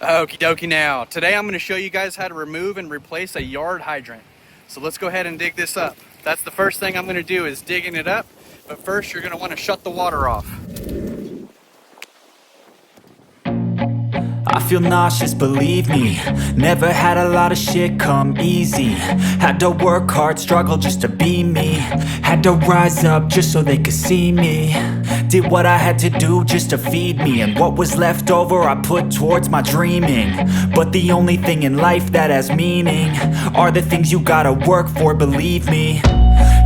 Okie dokie now. Today I'm going to show you guys how to remove and replace a yard hydrant. So let's go ahead and dig this up. That's the first thing I'm going to do is digging it up. But first you're going to want to shut the water off. I feel nauseous, believe me. Never had a lot of shit come easy. Had to work hard, struggle just to be me. Had to rise up just so they could see me. Did what I had to do just to feed me. And what was left over I put towards my dreaming. But the only thing in life that has meaning are the things you gotta work for, believe me.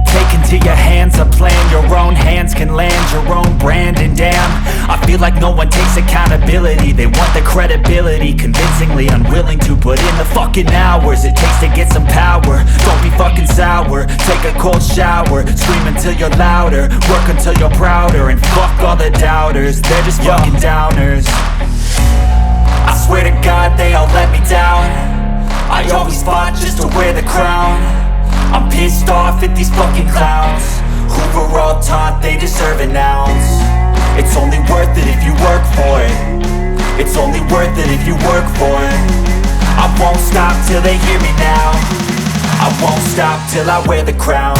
Take into your hands a plan. Your own hands can land your own brand. And damn, I feel like no one takes accountability. They want the credibility, convincingly unwilling to put in the fucking hours it takes to get some power. Don't be fucking sour, take a cold shower. Scream until you're louder, work until you're prouder. And fuck all the doubters, they're just fucking downers. I swear to God they all let me down. I always fought just to wear the crown. I'm pissed off at these fucking clowns who were all taught they deserve an ounce. It's only worth it if you work for it. It's only worth it if you work for it. I won't stop till they hear me now. I won't stop till I wear the crown.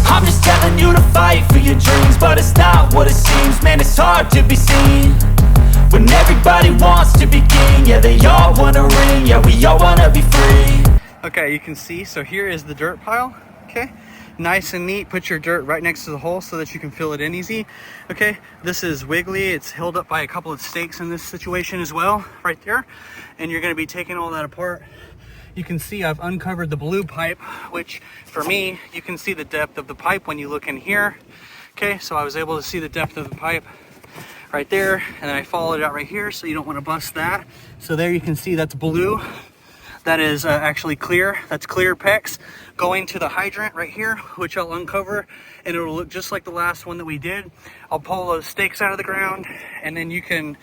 I'm just telling you to fight for your dreams, but it's not what it seems. Man, it's hard to be seen when everybody wants to be king. Yeah, they all wanna ring. Yeah, we all wanna be free. Okay, you can see, so here is the dirt pile. Okay, nice and neat. Put your dirt right next to the hole so that you can fill it in easy. Okay, this is wiggly. It's held up by a couple of stakes in this situation as well, right there. And you're gonna be taking all that apart. You can see I've uncovered the blue pipe, which for me, you can see the depth of the pipe when you look in here. Okay, so I was able to see the depth of the pipe right there, and then I followed it out right here, so you don't want to bust that. So there you can see that's blue. That is actually clear. That's clear PEX going to the hydrant right here, which I'll uncover, and it'll look just like the last one that we did. I'll pull those stakes out of the ground, and then you can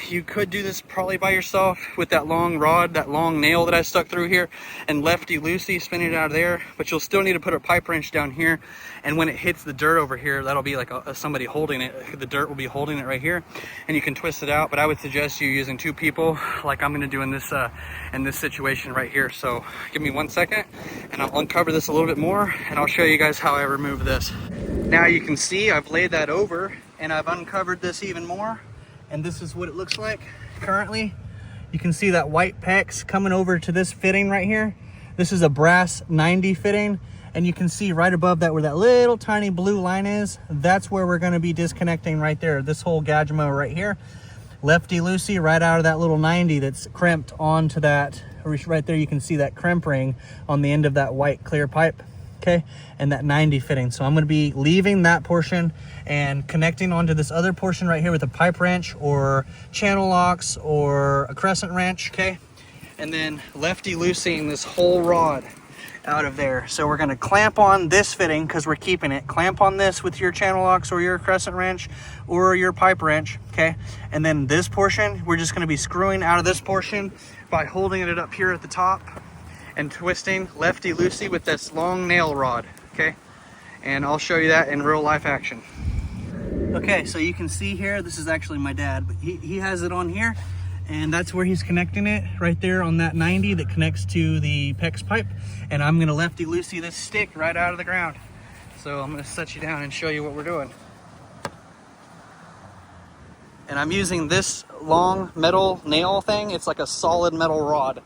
you could do this probably by yourself with that long rod, that long nail that I stuck through here, and lefty-loosey spin it out of there, but you'll still need to put a pipe wrench down here, and when it hits the dirt over here, that'll be like somebody holding it. The dirt will be holding it right here, and you can twist it out, but I would suggest you using two people like I'm going to do in this situation right here. So give me 1 second, and I'll uncover this a little bit more, and I'll show you guys how I remove this. Now you can see I've laid that over, and I've uncovered this even more. And this is what it looks like currently. You can see that white PEX coming over to this fitting right here. This is a brass 90 fitting, and you can see right above that where that little tiny blue line is, that's where we're going to be disconnecting right there. This whole Gajmo right here, lefty-loosey, right out of that little 90 that's crimped onto that. Right there you can see that crimp ring on the end of that white clear pipe. Okay, and that 90 fitting. So I'm going to be leaving that portion and connecting onto this other portion right here with a pipe wrench or channel locks or a crescent wrench. Okay, and then lefty-loosing this whole rod out of there. So we're going to clamp on this fitting because we're keeping it. Clamp on this with your channel locks or your crescent wrench or your pipe wrench. Okay, and then this portion we're just going to be screwing out of this portion by holding it up here at the top and twisting lefty-loosey with this long nail rod. Okay, and I'll show you that in real life action. Okay, so you can see here, this is actually my dad, but he has it on here, and that's where he's connecting it, right there on that 90 that connects to the PEX pipe. And I'm gonna lefty-loosey this stick right out of the ground. So I'm gonna set you down and show you what we're doing. And I'm using this long metal nail thing. It's like a solid metal rod.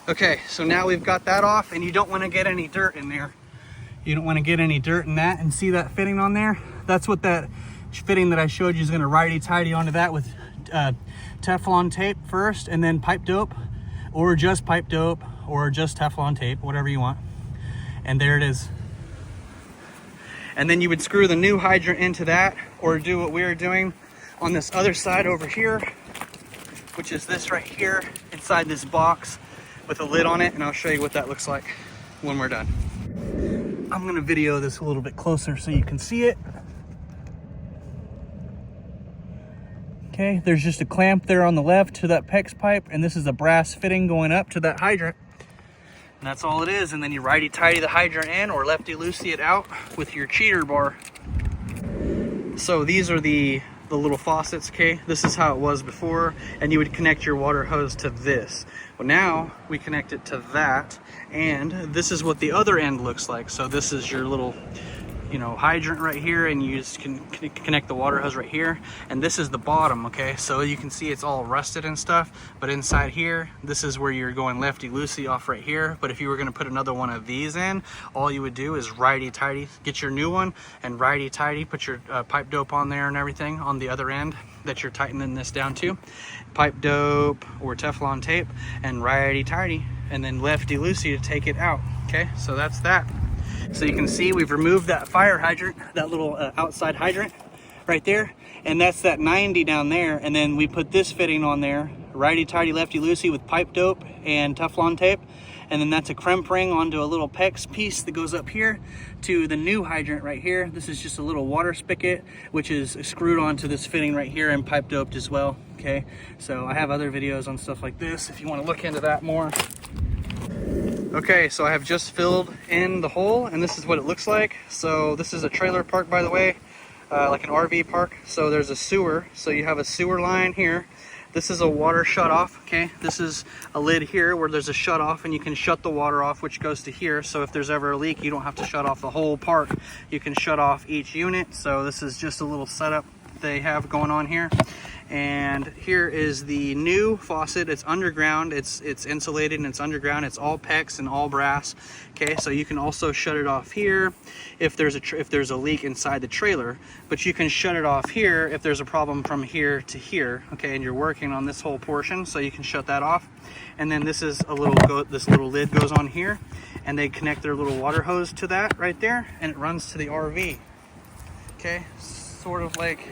Okay, so now we've got that off, and you don't want to get any dirt in there. You don't want to get any dirt in that. And see that fitting on there? That's what that fitting that I showed you is going to righty-tighty onto that with Teflon tape first, and then pipe dope, or just pipe dope, or just Teflon tape, whatever you want. And there it is. And then you would screw the new hydrant into that, or do what we are doing on this other side over here, which is this right here, inside this box with a lid on it, and I'll show you what that looks like when we're done. I'm gonna video this a little bit closer so you can see it. Okay, there's just a clamp there on the left to that PEX pipe, and this is a brass fitting going up to that hydrant. And that's all it is. And then you righty-tighty the hydrant in, or lefty-loosey it out with your cheater bar. So these are the little faucets, okay? This is how it was before, and you would connect your water hose to this. Well, now we connect it to that, and this is what the other end looks like. So this is your little, you know, hydrant right here, and you just can connect the water hose right here, and this is the bottom, okay? So you can see it's all rusted and stuff, but inside here, this is where you're going lefty-loosey off right here. But if you were gonna put another one of these in, all you would do is righty-tighty, get your new one, and righty-tighty, put your pipe dope on there and everything on the other end that you're tightening this down to. Pipe dope or Teflon tape, and righty-tighty, and then lefty-loosey to take it out, okay? So that's that. So you can see we've removed that fire hydrant, that little outside hydrant right there, and that's that 90 down there. And then we put this fitting on there, righty-tighty, lefty-loosey with pipe dope and Teflon tape. And then that's a crimp ring onto a little PEX piece that goes up here to the new hydrant right here. This is just a little water spigot, which is screwed onto this fitting right here and pipe doped as well, okay? So I have other videos on stuff like this if you want to look into that more. Okay, so I have just filled in the hole, and this is what it looks like. So this is a trailer park, by the way, like an RV park. So there's a sewer, so you have a sewer line here. This is a water shut off, okay? This is a lid here where there's a shut off, and you can shut the water off, which goes to here. So if there's ever a leak, you don't have to shut off the whole park. You can shut off each unit. So this is just a little setup they have going on here. And here is the new faucet. It's underground, it's insulated, and it's underground. It's all PEX and all brass, okay? So you can also shut it off here if there's a leak inside the trailer, but you can shut it off here if there's a problem from here to here, okay? And you're working on this whole portion, so you can shut that off. And then this is this little lid goes on here, and they connect their little water hose to that right there, and it runs to the RV, okay? Sort of like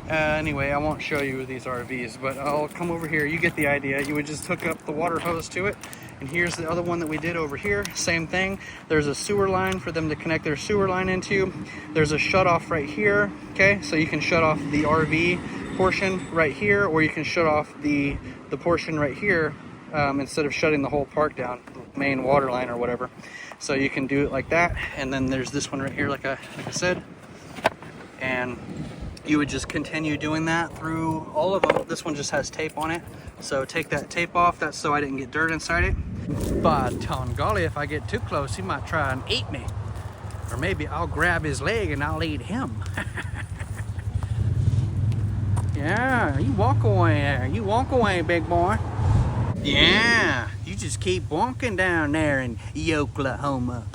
anyway, I won't show you these RVs, but I'll come over here. You get the idea. You would just hook up the water hose to it. And here's the other one that we did over here. Same thing. There's a sewer line for them to connect their sewer line into. There's a shut off right here, okay? So you can shut off the RV portion right here, or you can shut off the portion right here instead of shutting the whole park down, the main water line or whatever. So you can do it like that. And then there's this one right here, like I said. And you would just continue doing that through all of them. This one just has tape on it, so take that tape off. That's so I didn't get dirt inside it. By ton golly, if I get too close, he might try and eat me. Or maybe I'll grab his leg and I'll eat him. Yeah, you walk away there. You walk away, big boy. Yeah, you just keep walking down there in Oklahoma.